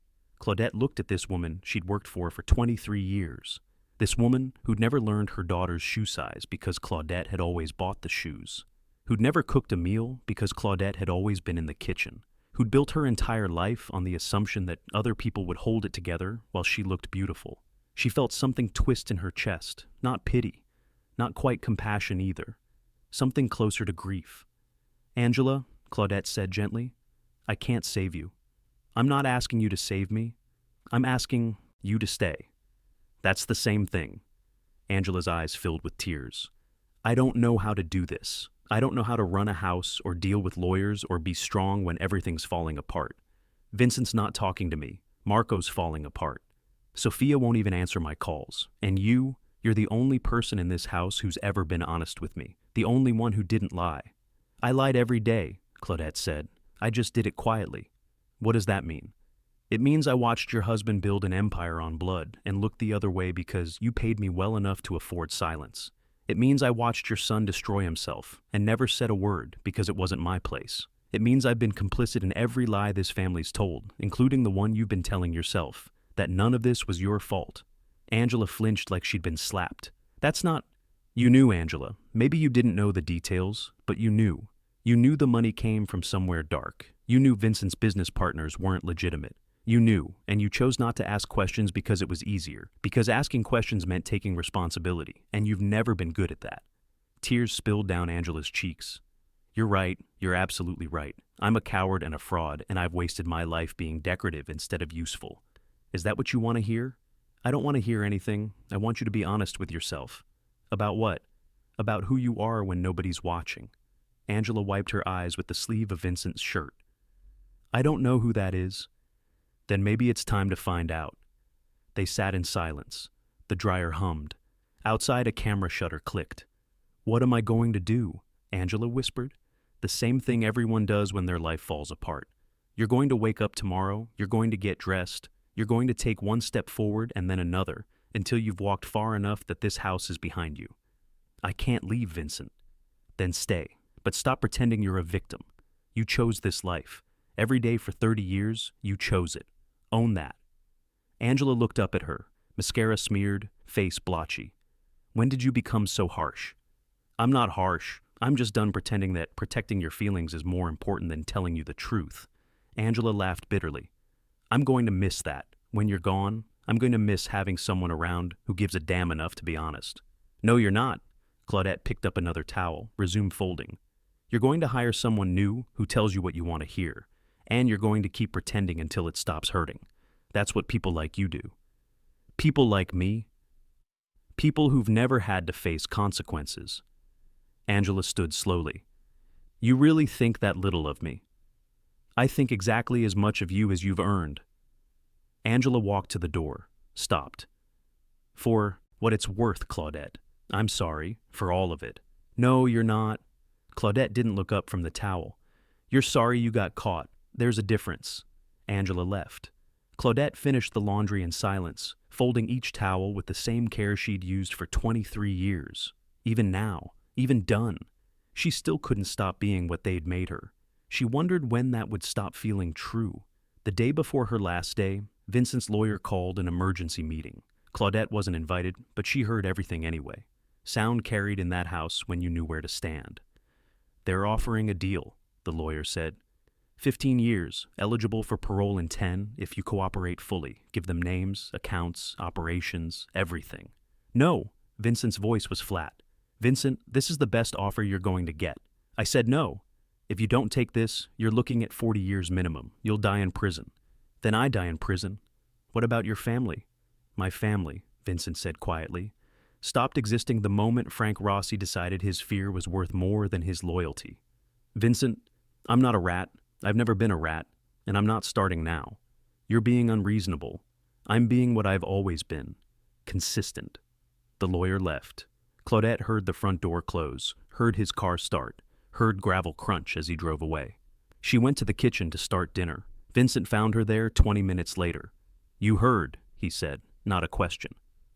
Claudette looked at this woman she'd worked for 23 years. This woman who'd never learned her daughter's shoe size because Claudette had always bought the shoes. Who'd never cooked a meal because Claudette had always been in the kitchen. Who'd built her entire life on the assumption that other people would hold it together while she looked beautiful. She felt something twist in her chest, not pity, not quite compassion either, something closer to grief. "Angela," Claudette said gently, "I can't save you. I'm not asking you to save me. I'm asking you to stay." "That's the same thing." Angela's eyes filled with tears. I don't know how to do this. I don't know how to run a house or deal with lawyers or be strong when everything's falling apart. Vincent's not talking to me. Marco's falling apart. Sophia won't even answer my calls. And you're the only person in this house who's ever been honest with me. The only one who didn't lie. I lied every day, Claudette said. I just did it quietly. What does that mean? It means I watched your husband build an empire on blood and looked the other way because you paid me well enough to afford silence. It means I watched your son destroy himself and never said a word because it wasn't my place. It means I've been complicit in every lie this family's told, including the one you've been telling yourself, that none of this was your fault. Angela flinched like she'd been slapped. That's not... You knew, Angela. Maybe you didn't know the details, but you knew. You knew the money came from somewhere dark. You knew Vincent's business partners weren't legitimate. You knew, and you chose not to ask questions because it was easier, because asking questions meant taking responsibility, and you've never been good at that. Tears spilled down Angela's cheeks. You're right, you're absolutely right. I'm a coward and a fraud, and I've wasted my life being decorative instead of useful. Is that what you want to hear? I don't want to hear anything. I want you to be honest with yourself. About what? About who you are when nobody's watching. Angela wiped her eyes with the sleeve of Vincent's shirt. I don't know who that is. Then maybe it's time to find out. They sat in silence. The dryer hummed. Outside, a camera shutter clicked. What am I going to do? Angela whispered. The same thing everyone does when their life falls apart. You're going to wake up tomorrow, you're going to get dressed, you're going to take one step forward and then another, until you've walked far enough that this house is behind you. I can't leave, Vincent. Then stay, but stop pretending you're a victim. You chose this life. Every day for 30 years, you chose it. Own that. Angela looked up at her, mascara smeared, face blotchy. When did you become so harsh? I'm not harsh. I'm just done pretending that protecting your feelings is more important than telling you the truth. Angela laughed bitterly. I'm going to miss that. When you're gone, I'm going to miss having someone around who gives a damn enough to be honest. No, you're not. Claudette picked up another towel, resumed folding. You're going to hire someone new who tells you what you want to hear. And you're going to keep pretending until it stops hurting. That's what people like you do. People like me? People who've never had to face consequences. Angela stood slowly. You really think that little of me? I think exactly as much of you as you've earned. Angela walked to the door, stopped. For what it's worth, Claudette. I'm sorry, for all of it. No, you're not. Claudette didn't look up from the towel. You're sorry you got caught. There's a difference. Angela left. Claudette finished the laundry in silence, folding each towel with the same care she'd used for 23 years. Even now, even done, she still couldn't stop being what they'd made her. She wondered when that would stop feeling true. The day before her last day, Vincent's lawyer called an emergency meeting. Claudette wasn't invited, but she heard everything anyway. Sound carried in that house when you knew where to stand. They're offering a deal, the lawyer said. 15 years, eligible for parole in 10 if you cooperate fully. Give them names, accounts, operations, everything. No, Vincent's voice was flat. Vincent, this is the best offer you're going to get. I said no. If you don't take this, you're looking at 40 years minimum. You'll die in prison. Then I die in prison. What about your family? My family, Vincent said quietly, stopped existing the moment Frank Rossi decided his fear was worth more than his loyalty. Vincent, I'm not a rat. I've never been a rat, and I'm not starting now. You're being unreasonable. I'm being what I've always been. Consistent. The lawyer left. Claudette heard the front door close, heard his car start, heard gravel crunch as he drove away. She went to the kitchen to start dinner. Vincent found her there 20 minutes later. You heard, he said, not a question.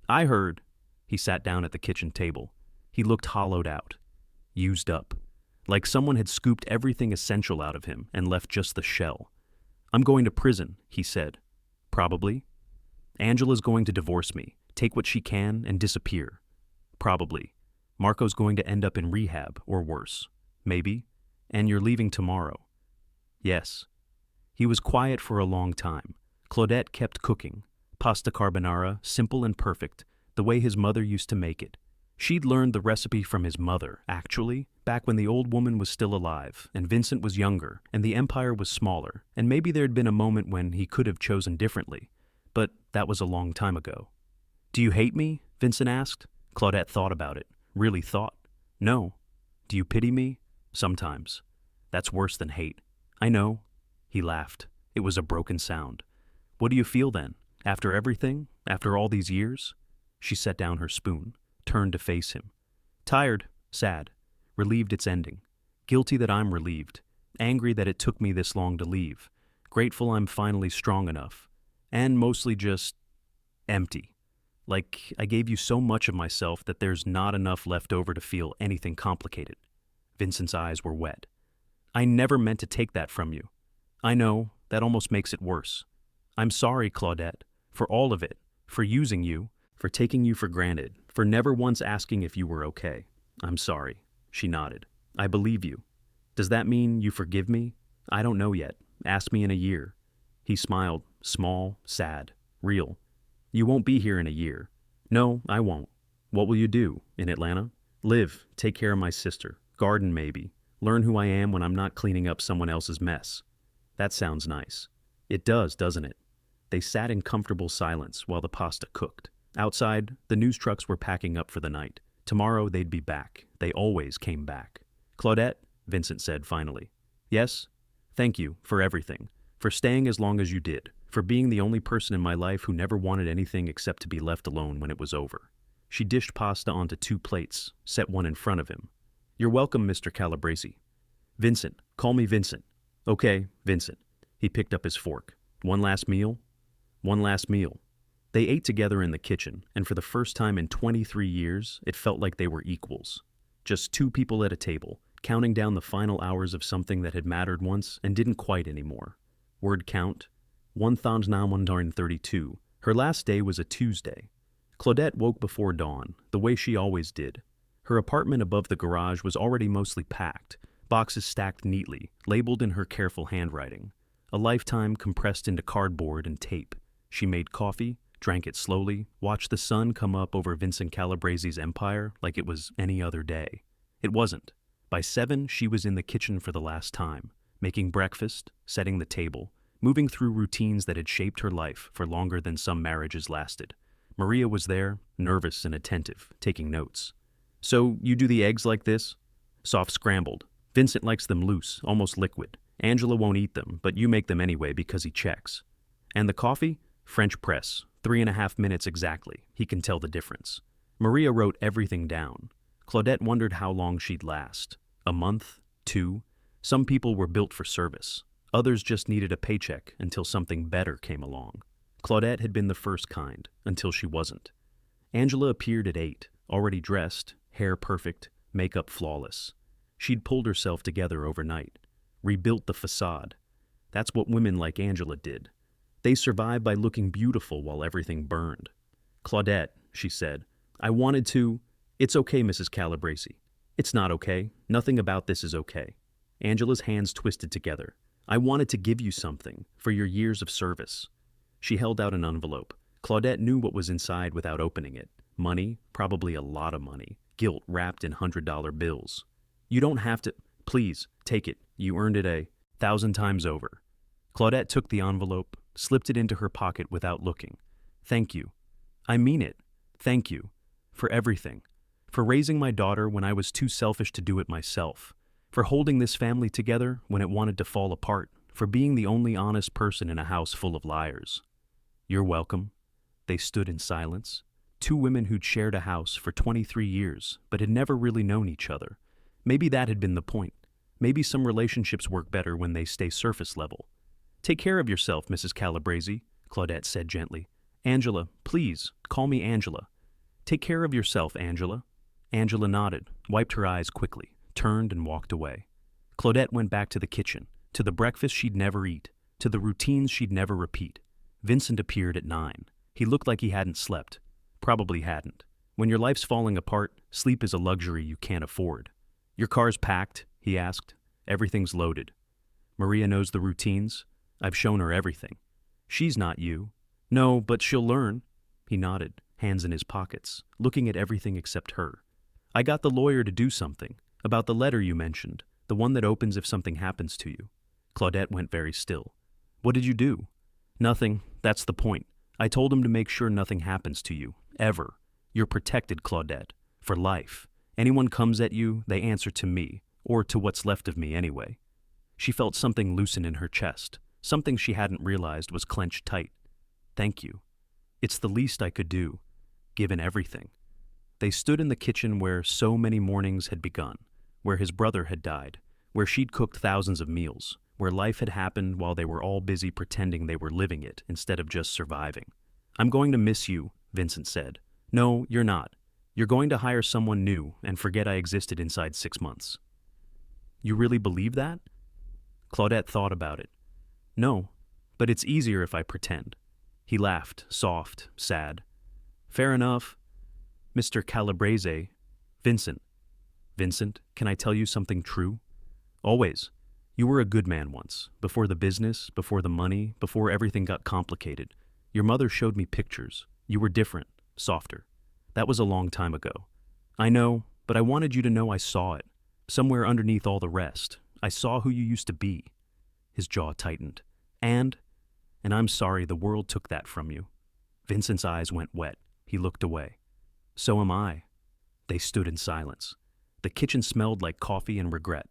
I heard. He sat down at the kitchen table. He looked hollowed out, used up. Like someone had scooped everything essential out of him and left just the shell. I'm going to prison, he said. Probably. Angela's going to divorce me, take what she can, and disappear. Probably. Marco's going to end up in rehab, or worse. Maybe. And you're leaving tomorrow. Yes. He was quiet for a long time. Claudette kept cooking. Pasta carbonara, simple and perfect, the way his mother used to make it. She'd learned the recipe from his mother, actually, back when the old woman was still alive, and Vincent was younger, and the empire was smaller, and maybe there'd been a moment when he could have chosen differently. But that was a long time ago. Do you hate me? Vincent asked. Claudette thought about it. Really thought. No. Do you pity me? Sometimes. That's worse than hate. I know. He laughed. It was a broken sound. What do you feel then? After everything? After all these years? She set down her spoon, turned to face him. Tired, sad, relieved it's ending. Guilty that I'm relieved. Angry that it took me this long to leave. Grateful I'm finally strong enough. And mostly just empty. Like I gave you so much of myself that there's not enough left over to feel anything complicated. Vincent's eyes were wet. I never meant to take that from you. I know, that almost makes it worse. I'm sorry, Claudette, for all of it, for using you, for taking you for granted, for never once asking if you were okay. I'm sorry. She nodded. I believe you. Does that mean you forgive me? I don't know yet. Ask me in a year. He smiled, small, sad, real. You won't be here in a year. No, I won't. What will you do? In Atlanta? Live, take care of my sister, garden maybe, learn who I am when I'm not cleaning up someone else's mess. That sounds nice. It does, doesn't it? They sat in comfortable silence while the pasta cooked. Outside, the news trucks were packing up for the night. Tomorrow they'd be back. They always came back. Claudette, Vincent said finally. Yes? Thank you for everything. For staying as long as you did. For being the only person in my life who never wanted anything except to be left alone when it was over. She dished pasta onto 2 plates, set one in front of him. You're welcome, Mr. Calabrese. Vincent, call me Vincent. Okay, Vincent. He picked up his fork. One last meal? One last meal. They ate together in the kitchen, and for the first time in 23 years, it felt like they were equals. Just 2 people at a table, counting down the final hours of something that had mattered once and didn't quite anymore. Word count, 1,932. Her last day was a Tuesday. Claudette woke before dawn, the way she always did. Her apartment above the garage was already mostly packed, boxes stacked neatly, labeled in her careful handwriting. A lifetime compressed into cardboard and tape. She made coffee, drank it slowly, watched the sun come up over Vincent Calabrese's empire like it was any other day. It wasn't. By 7, she was in the kitchen for the last time, making breakfast, setting the table, moving through routines that had shaped her life for longer than some marriages lasted. Maria was there, nervous and attentive, taking notes. So, you do the eggs like this? Soft scrambled. Vincent likes them loose, almost liquid. Angela won't eat them, but you make them anyway because he checks. And the coffee? French press. 3.5 minutes exactly. He can tell the difference. Maria wrote everything down. Claudette wondered how long she'd last. A month? 2? Some people were built for service. Others just needed a paycheck until something better came along. Claudette had been the first kind, until she wasn't. Angela appeared at 8, already dressed, hair perfect, makeup flawless. She'd pulled herself together overnight, rebuilt the facade. That's what women like Angela did. They survived by looking beautiful while everything burned. Claudette, she said, I wanted to... It's okay, Mrs. Calabrese. It's not okay. Nothing about this is okay. Angela's hands twisted together. I wanted to give you something for your years of service. She held out an envelope. Claudette knew what was inside without opening it. Money, probably a lot of money. Guilt wrapped in $100 bills. You don't have to... Please, take it. You earned it 1,000 times over. Claudette took the envelope, slipped it into her pocket without looking. Thank you. I mean it. Thank you. For everything. For raising my daughter when I was too selfish to do it myself. For holding this family together when it wanted to fall apart. For being the only honest person in a house full of liars. You're welcome. They stood in silence. 2 women who'd shared a house for 23 years, but had never really known each other. Maybe that had been the point. Maybe some relationships work better when they stay surface level. Take care of yourself, Mrs. Calabrese, Claudette said gently. Angela, please, call me Angela. Take care of yourself, Angela. Angela nodded, wiped her eyes quickly, turned and walked away. Claudette went back to the kitchen, to the breakfast she'd never eat, to the routines she'd never repeat. Vincent appeared at 9. He looked like he hadn't slept. Probably hadn't. When your life's falling apart, sleep is a luxury you can't afford. Your car's packed? He asked. Everything's loaded. Maria knows the routines. I've shown her everything. She's not you. No, but she'll learn. He nodded, hands in his pockets, looking at everything except her. I got the lawyer to do something, about the letter you mentioned, the one that opens if something happens to you. Claudette went very still. What did you do? Nothing. That's the point. I told him to make sure nothing happens to you. Ever. You're protected, Claudette, for life. Anyone comes at you, they answer to me, or to what's left of me anyway. She felt something loosen in her chest, something she hadn't realized was clenched tight. Thank you. It's the least I could do, given everything. They stood in the kitchen where so many mornings had begun, where his brother had died, where she'd cooked thousands of meals, where life had happened while they were all busy pretending they were living it instead of just surviving. I'm going to miss you, Vincent said. No, you're not. You're going to hire someone new and forget I existed inside 6 months. You really believe that? Claudette thought about it. No, but it's easier if I pretend. He laughed, soft, sad. Fair enough. Mr. Calabrese, Vincent. Vincent, can I tell you something true? Always. You were a good man once, before the business, before the money, before everything got complicated. Your mother showed me pictures. You were different, softer. That was a long time ago. I know, but I wanted you to know I saw it. Somewhere underneath all the rest. I saw who you used to be. His jaw tightened. And I'm sorry the world took that from you. Vincent's eyes went wet. He looked away. So am I. They stood in silence. The kitchen smelled like coffee and regret.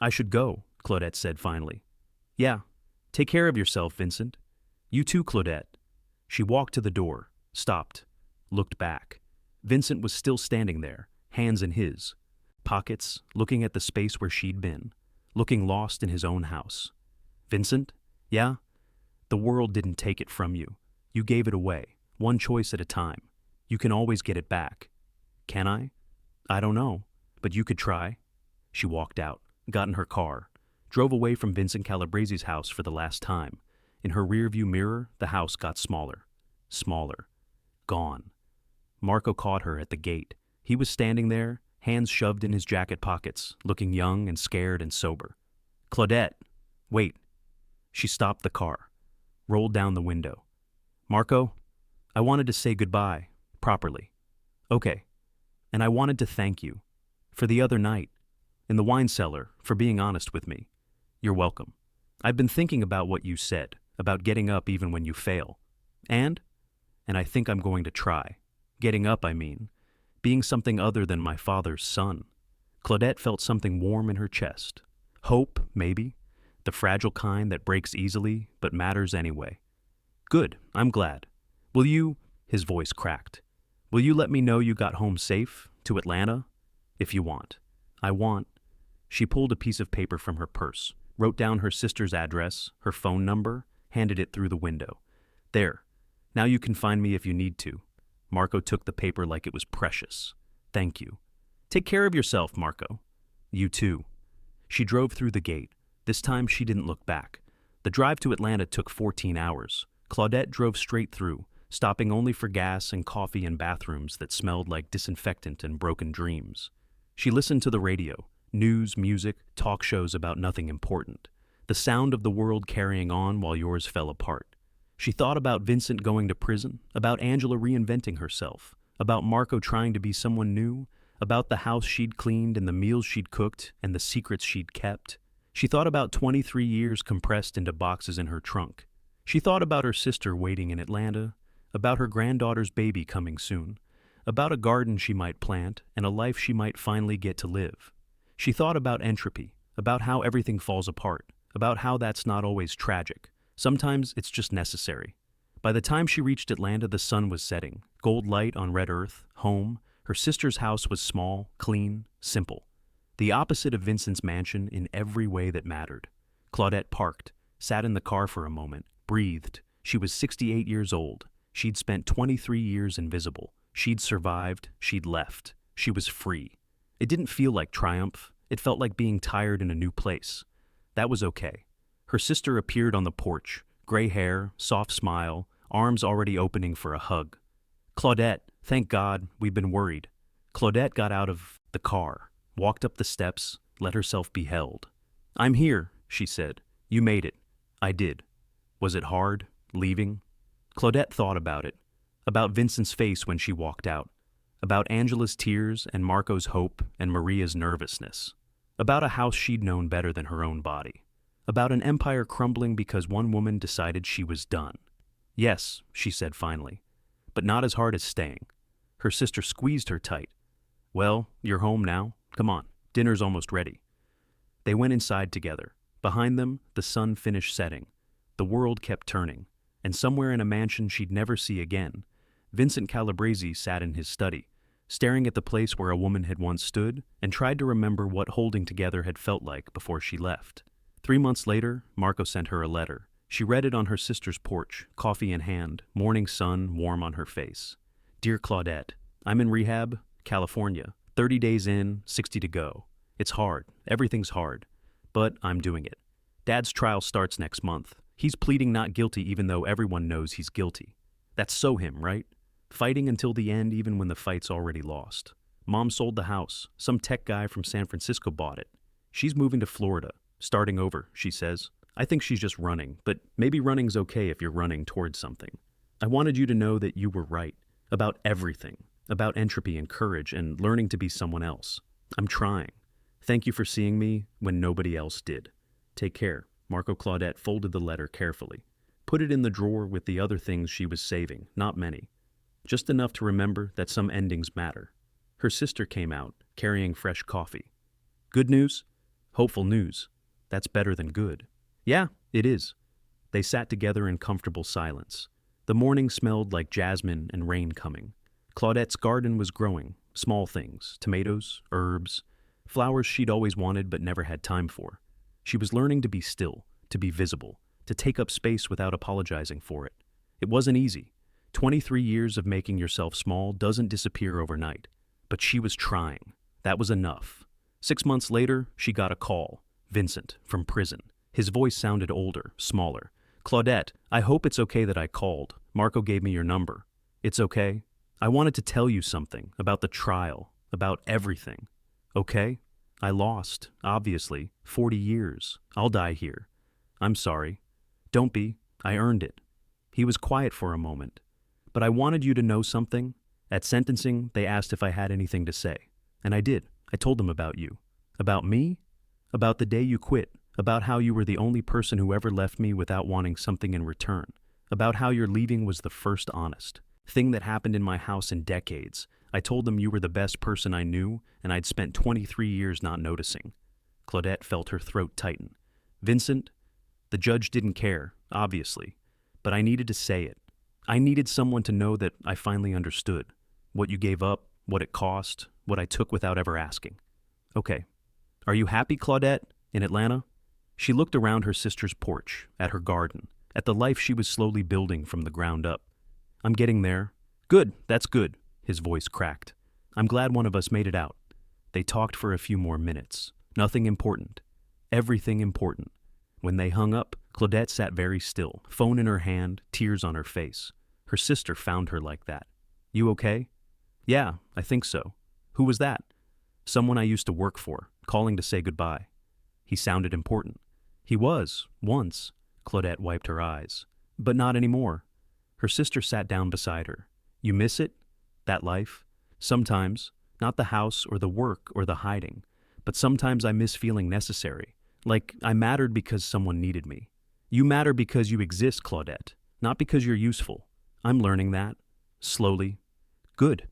I should go, Claudette said finally. Yeah. Take care of yourself, Vincent. You too, Claudette. She walked to the door, stopped, looked back. Vincent was still standing there, hands in his, pockets, looking at the space where she'd been, looking lost in his own house. Vincent? Yeah? The world didn't take it from you. You gave it away, one choice at a time. You can always get it back. Can I? I don't know, but you could try. She walked out, got in her car, drove away from Vincent Calabrese's house for the last time. In her rearview mirror, the house got smaller. Smaller. Gone. Marco caught her at the gate. He was standing there, hands shoved in his jacket pockets, looking young and scared and sober. Claudette! Wait. She stopped the car, rolled down the window. Marco, I wanted to say goodbye, properly. Okay. And I wanted to thank you. For the other night. In the wine cellar, for being honest with me. You're welcome. I've been thinking about what you said, about getting up even when you fail. And I think I'm going to try. Getting up, I mean. Being something other than my father's son. Claudette felt something warm in her chest. Hope, maybe. The fragile kind that breaks easily, but matters anyway. Good, I'm glad. Will you, his voice cracked, will you let me know you got home safe, to Atlanta? If you want. I want. She pulled a piece of paper from her purse, wrote down her sister's address, her phone number, handed it through the window. There. Now you can find me if you need to. Marco took the paper like it was precious. Thank you. Take care of yourself, Marco. You too. She drove through the gate. This time she didn't look back. The drive to Atlanta took 14 hours. Claudette drove straight through, stopping only for gas and coffee and bathrooms that smelled like disinfectant and broken dreams. She listened to the radio, news, music, talk shows about nothing important. The sound of the world carrying on while yours fell apart. She thought about Vincent going to prison, about Angela reinventing herself, about Marco trying to be someone new, about the house she'd cleaned and the meals she'd cooked and the secrets she'd kept. She thought about 23 years compressed into boxes in her trunk. She thought about her sister waiting in Atlanta, about her granddaughter's baby coming soon, about a garden she might plant and a life she might finally get to live. She thought about entropy, about how everything falls apart, about how that's not always tragic. Sometimes it's just necessary. By the time she reached Atlanta, the sun was setting, gold light on red earth, home. Her sister's house was small, clean, simple. The opposite of Vincent's mansion in every way that mattered. Claudette parked, sat in the car for a moment, breathed. She was 68 years old. She'd spent 23 years invisible. She'd survived. She'd left. She was free. It didn't feel like triumph. It felt like being tired in a new place. That was okay. Her sister appeared on the porch, gray hair, soft smile, arms already opening for a hug. Claudette, thank God, we've been worried. Claudette got out of the car, walked up the steps, let herself be held. I'm here, she said. You made it. I did. Was it hard, leaving? Claudette thought about it, about Vincent's face when she walked out, about Angela's tears and Marco's hope and Maria's nervousness, about a house she'd known better than her own body. About an empire crumbling because one woman decided she was done. Yes, she said finally, but not as hard as staying. Her sister squeezed her tight. Well, you're home now. Come on, dinner's almost ready. They went inside together. Behind them, the sun finished setting. The world kept turning, and somewhere in a mansion she'd never see again, Vincent Calabrese sat in his study, staring at the place where a woman had once stood, and tried to remember what holding together had felt like before she left. 3 months later, Marco sent her a letter. She read it on her sister's porch, coffee in hand, morning sun warm on her face. Dear Claudette, I'm in rehab, California, 30 days in, 60 to go. It's hard, everything's hard, but I'm doing it. Dad's trial starts next month. He's pleading not guilty even though everyone knows he's guilty. That's so him, right? Fighting until the end even when the fight's already lost. Mom sold the house. Some tech guy from San Francisco bought it. She's moving to Florida, starting over, she says. I think she's just running, but maybe running's okay if you're running towards something. I wanted you to know that you were right. About everything. About entropy and courage and learning to be someone else. I'm trying. Thank you for seeing me when nobody else did. Take care. Marco. Claudette folded the letter carefully. Put it in the drawer with the other things she was saving, not many. Just enough to remember that some endings matter. Her sister came out, carrying fresh coffee. Good news? Hopeful news. That's better than good. Yeah, it is. They sat together in comfortable silence. The morning smelled like jasmine and rain coming. Claudette's garden was growing, small things, tomatoes, herbs, flowers she'd always wanted but never had time for. She was learning to be still, to be visible, to take up space without apologizing for it. It wasn't easy. 23 years of making yourself small doesn't disappear overnight. But she was trying. That was enough. 6 months later, she got a call. Vincent, from prison. His voice sounded older, smaller. Claudette, I hope it's okay that I called. Marco gave me your number. It's okay? I wanted to tell you something about the trial, about everything. Okay? I lost, obviously, 40 years. I'll die here. I'm sorry. Don't be. I earned it. He was quiet for a moment. But I wanted you to know something. At sentencing, they asked if I had anything to say. And I did. I told them about you. About me? About the day you quit. About how you were the only person who ever left me without wanting something in return. About how your leaving was the first honest thing that happened in my house in decades. I told them you were the best person I knew, and I'd spent 23 years not noticing. Claudette felt her throat tighten. Vincent, the judge didn't care, obviously, but I needed to say it. I needed someone to know that I finally understood. What you gave up, what it cost, what I took without ever asking. Okay. Are you happy, Claudette, in Atlanta? She looked around her sister's porch, at her garden, at the life she was slowly building from the ground up. I'm getting there. Good, that's good. His voice cracked. I'm glad one of us made it out. They talked for a few more minutes. Nothing important. Everything important. When they hung up, Claudette sat very still, phone in her hand, tears on her face. Her sister found her like that. You okay? Yeah, I think so. Who was that? Someone I used to work for, calling to say goodbye. He sounded important. He was, once. Claudette wiped her eyes. But not anymore. Her sister sat down beside her. You miss it? That life? Sometimes. Not the house or the work or the hiding. But sometimes I miss feeling necessary. Like I mattered because someone needed me. You matter because you exist, Claudette. Not because you're useful. I'm learning that. Slowly. Good.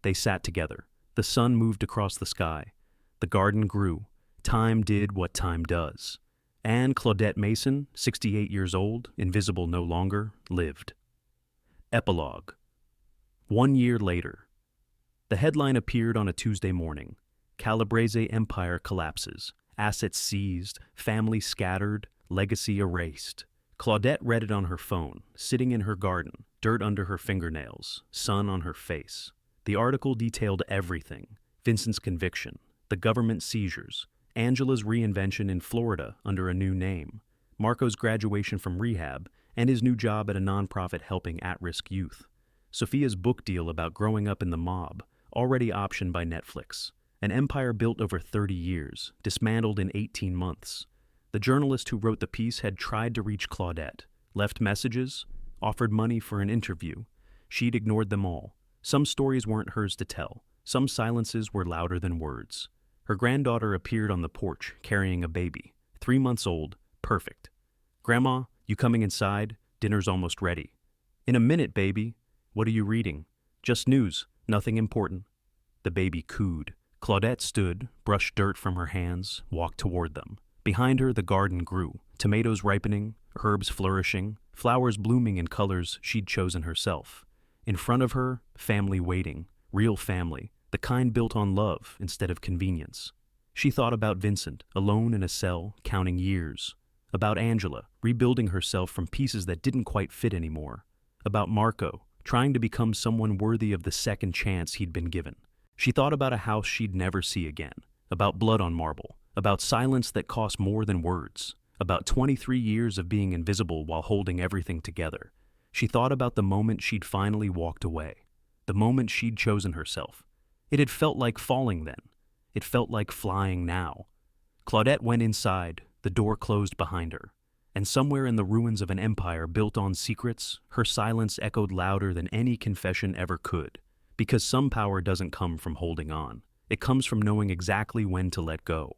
They sat together. The sun moved across the sky. The garden grew. Time did what time does. And Claudette Mason, 68 years old, invisible no longer, lived. Epilogue. 1 year later. The headline appeared on a Tuesday morning. Calabrese empire collapses. Assets seized. Family scattered. Legacy erased. Claudette read it on her phone, sitting in her garden, dirt under her fingernails, sun on her face. The article detailed everything. Vincent's conviction, the government seizures, Angela's reinvention in Florida under a new name, Marco's graduation from rehab, and his new job at a nonprofit helping at-risk youth. Sophia's book deal about growing up in the mob, already optioned by Netflix. An empire built over 30 years, dismantled in 18 months. The journalist who wrote the piece had tried to reach Claudette, left messages, offered money for an interview. She'd ignored them all. Some stories weren't hers to tell. Some silences were louder than words. Her granddaughter appeared on the porch, carrying a baby. 3 months old, perfect. Grandma, you coming inside? Dinner's almost ready. In a minute, baby. What are you reading? Just news, nothing important. The baby cooed. Claudette stood, brushed dirt from her hands, walked toward them. Behind her, the garden grew, tomatoes ripening, herbs flourishing, flowers blooming in colors she'd chosen herself. In front of her, family waiting, real family, the kind built on love instead of convenience. She thought about Vincent, alone in a cell, counting years. About Angela, rebuilding herself from pieces that didn't quite fit anymore. About Marco, trying to become someone worthy of the second chance he'd been given. She thought about a house she'd never see again, about blood on marble, about silence that cost more than words, about 23 years of being invisible while holding everything together. She thought about the moment she'd finally walked away, the moment she'd chosen herself. It had felt like falling then. It felt like flying now. Claudette went inside, the door closed behind her, and somewhere in the ruins of an empire built on secrets, her silence echoed louder than any confession ever could. Because some power doesn't come from holding on. It comes from knowing exactly when to let go.